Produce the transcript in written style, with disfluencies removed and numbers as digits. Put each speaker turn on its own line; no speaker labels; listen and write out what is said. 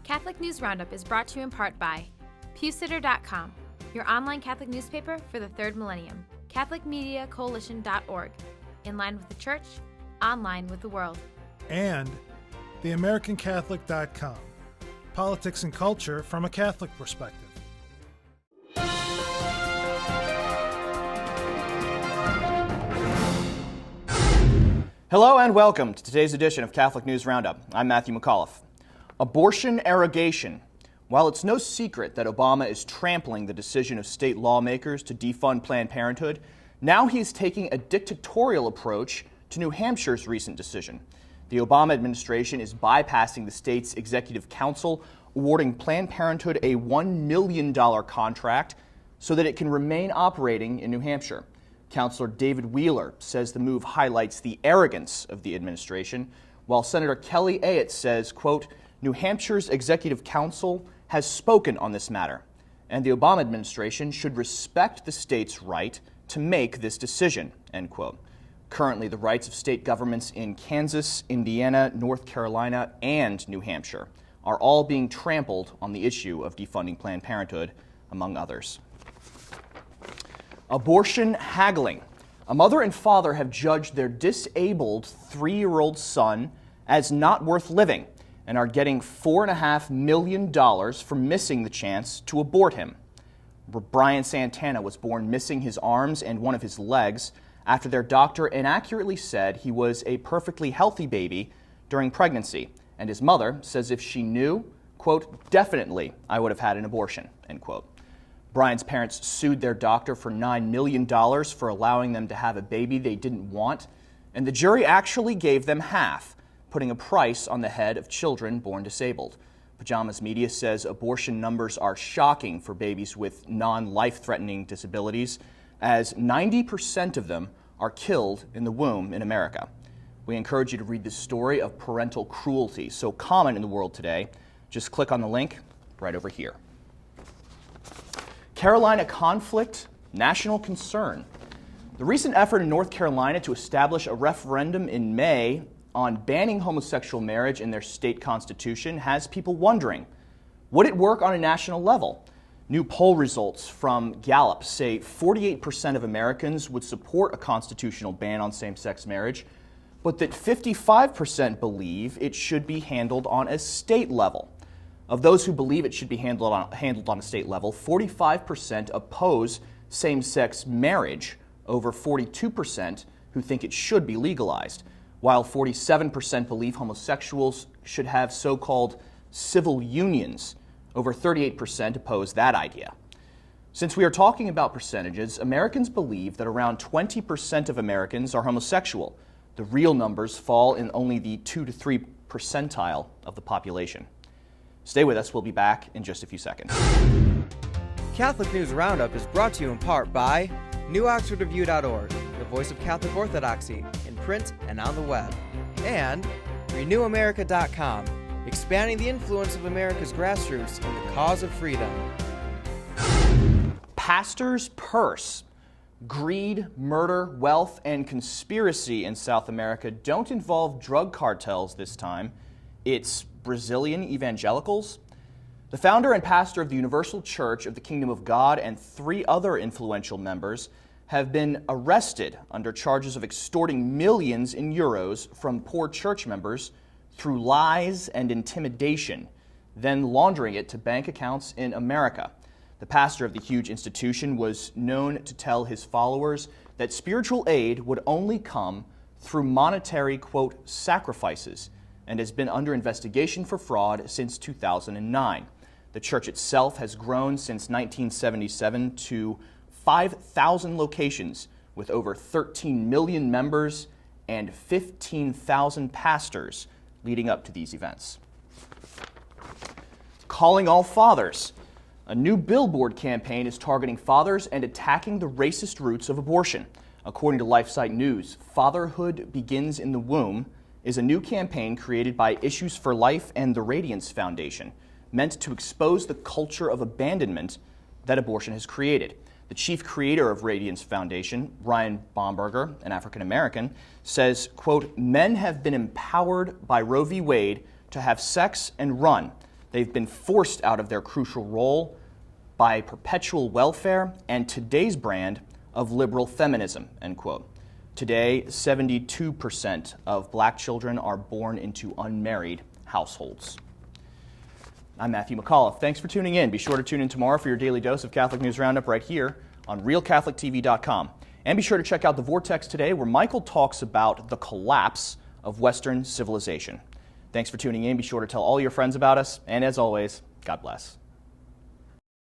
Catholic News Roundup is brought to you in part by PewSitter.com, your online Catholic newspaper for the third millennium, CatholicMediaCoalition.org, in line with the Church, online with the world.
And TheAmericanCatholic.com, politics and culture from a Catholic perspective.
Hello and welcome to today's edition of Catholic News Roundup. I'm Matthew McAuliffe. Abortion arrogation. While it's no secret that Obama is trampling the decision of state lawmakers to defund Planned Parenthood, now he is taking a dictatorial approach to New Hampshire's recent decision. The Obama administration is bypassing the state's executive council, awarding Planned Parenthood a $1 million contract so that it can remain operating in New Hampshire. Councilor David Wheeler says the move highlights the arrogance of the administration, while Senator Kelly Ayotte says, quote, New Hampshire's Executive Council has spoken on this matter, and the Obama administration should respect the state's right to make this decision, end quote. Currently, the rights of state governments in Kansas, Indiana, North Carolina, and New Hampshire are all being trampled on the issue of defunding Planned Parenthood, among others. Abortion haggling. A mother and father have judged their disabled 3-year-old son as not worth living and are getting $4.5 million for missing the chance to abort him. Brian Santana was born missing his arms and one of his legs after their doctor inaccurately said he was a perfectly healthy baby during pregnancy, and his mother says if she knew, quote, definitely I would have had an abortion, end quote. Brian's parents sued their doctor for $9 million for allowing them to have a baby they didn't want, and the jury actually gave them half, putting a price on the head of children born disabled. Pajamas Media says abortion numbers are shocking for babies with non-life-threatening disabilities, as 90% of them are killed in the womb in America. We encourage you to read this story of parental cruelty, so common in the world today. Just click on the link right over here. Carolina conflict, national concern. The recent effort in North Carolina to establish a referendum in May on banning homosexual marriage in their state constitution has people wondering, would it work on a national level? New poll results from Gallup say 48% of Americans would support a constitutional ban on same-sex marriage, but that 55% believe it should be handled on a state level. Of those who believe it should be handled on a state level, 45% oppose same-sex marriage over 42% who think it should be legalized, while 47% believe homosexuals should have so-called civil unions. Over 38% oppose that idea. Since we are talking about percentages, Americans believe that around 20% of Americans are homosexual. The real numbers fall in only the 2 to 3 percentile of the population. Stay with us. We'll be back in just a few seconds.
Catholic News Roundup is brought to you in part by NewOxfordReview.org, the voice of Catholic Orthodoxy, in print and on the web, and RenewAmerica.com, expanding the influence of America's grassroots in the cause of freedom.
Pastor's purse. Greed, murder, wealth, and conspiracy in South America don't involve drug cartels this time. It's Brazilian evangelicals. The founder and pastor of the Universal Church of the Kingdom of God and 3 other influential members have been arrested under charges of extorting millions in euros from poor church members through lies and intimidation, then laundering it to bank accounts in America. The pastor of the huge institution was known to tell his followers that spiritual aid would only come through monetary, quote, sacrifices, and has been under investigation for fraud since 2009. The church itself has grown since 1977 to 5,000 locations with over 13 million members and 15,000 pastors leading up to these events. Calling all fathers. A new billboard campaign is targeting fathers and attacking the racist roots of abortion. According to LifeSite News, Fatherhood Begins in the Womb is a new campaign created by Issues for Life and the Radiance Foundation, meant to expose the culture of abandonment that abortion has created. The chief creator of Radiance Foundation, Ryan Bomberger, an African-American, says, quote, men have been empowered by Roe v. Wade to have sex and run. They've been forced out of their crucial role by perpetual welfare and today's brand of liberal feminism, end quote. Today, 72% of black children are born into unmarried households. I'm Matthew McAuliffe. Thanks for tuning in. Be sure to tune in tomorrow for your daily dose of Catholic News Roundup right here on RealCatholicTV.com. And be sure to check out The Vortex today, where Michael talks about the collapse of Western civilization. Thanks for tuning in. Be sure to tell all your friends about us. And as always, God bless.